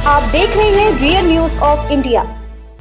आप देख रहे हैं real news of India.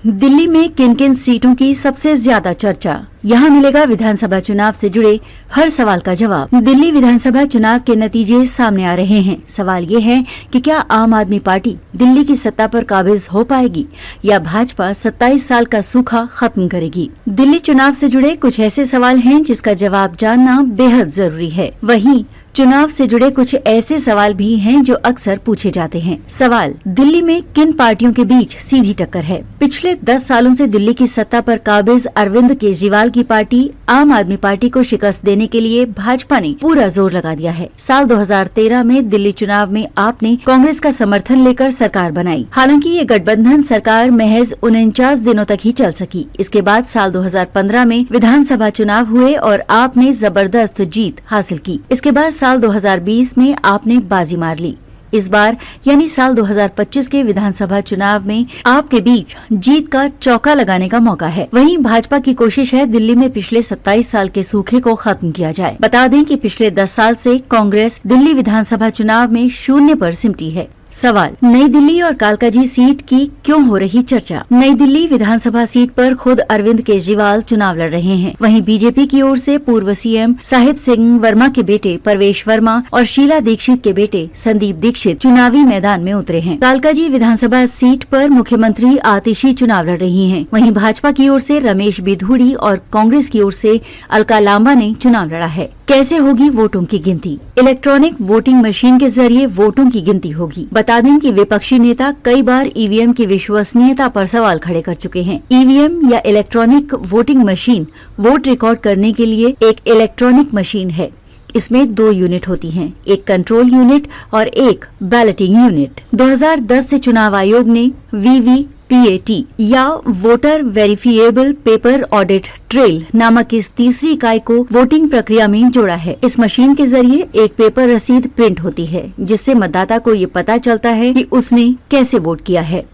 Delhi में किन किन सीटों की सबसे ज्यादा चर्चा, यहाँ मिलेगा विधानसभा चुनाव से जुड़े हर सवाल का जवाब। दिल्ली विधानसभा चुनाव के नतीजे सामने आ रहे हैं। सवाल ये है कि क्या आम आदमी पार्टी दिल्ली की सत्ता पर काबिज हो पाएगी या भाजपा 27 साल का सूखा खत्म करेगी। दिल्ली चुनाव से जुड़े कुछ ऐसे सवाल हैं जिसका जवाब जानना बेहद जरूरी है। वहीं चुनाव से जुड़े कुछ ऐसे सवाल भी हैं जो अक्सर पूछे जाते हैं। सवाल, दिल्ली में किन पार्टियों के बीच सीधी टक्कर है। पिछले 10 सालों से दिल्ली की सत्ता पर काबिज अरविंद केजरीवाल की पार्टी आम आदमी पार्टी को शिकस्त देने के लिए भाजपा ने पूरा जोर लगा दिया है। साल 2013 में दिल्ली चुनाव में आप ने कांग्रेस का समर्थन लेकर सरकार बनाई। हालांकि ये गठबंधन सरकार महज 49 दिनों तक ही चल सकी। इसके बाद साल 2015 में विधानसभा चुनाव हुए और आपने जबरदस्त जीत हासिल की। इसके बाद साल 2020 में आपने बाजी मार ली। इस बार यानी साल 2025 के विधानसभा चुनाव में आपके बीच जीत का चौका लगाने का मौका है। वहीं भाजपा की कोशिश है दिल्ली में पिछले 27 साल के सूखे को खत्म किया जाए। बता दें कि पिछले 10 साल से कांग्रेस दिल्ली विधानसभा चुनाव में शून्य पर सिमटी है। सवाल, नई दिल्ली और कालकाजी सीट की क्यों हो रही चर्चा। नई दिल्ली विधानसभा सीट पर खुद अरविंद केजरीवाल चुनाव लड़ रहे हैं। वहीं बीजेपी की ओर से पूर्व सीएम साहिब सिंह वर्मा के बेटे परवेश वर्मा और शीला दीक्षित के बेटे संदीप दीक्षित चुनावी मैदान में उतरे हैं। कालकाजी विधानसभा सीट पर मुख्यमंत्री आतिशी चुनाव लड़ रही हैं। वहीं भाजपा की ओर से रमेश बिधूड़ी और कांग्रेस की ओर से अलका लांबा ने चुनाव लड़ा है। कैसे होगी वोटों की गिनती। इलेक्ट्रॉनिक वोटिंग मशीन के जरिए वोटों की गिनती होगी। बता दें कि विपक्षी नेता कई बार ईवीएम की विश्वसनीयता पर सवाल खड़े कर चुके हैं। ईवीएम या electronic voting machine vote record करने के लिए एक इलेक्ट्रॉनिक मशीन है। इसमें 2 यूनिट होती हैं, एक कंट्रोल यूनिट और एक बैलेटिंग यूनिट। 2010 से चुनाव आयोग ने VVPAT या voter verifiable paper audit trail नामक इस तीसरी इकाई को वोटिंग प्रक्रिया में जोड़ा है। इस मशीन के जरिए एक पेपर रसीद प्रिंट होती है जिससे मतदाता को ये पता चलता है कि उसने कैसे वोट किया है।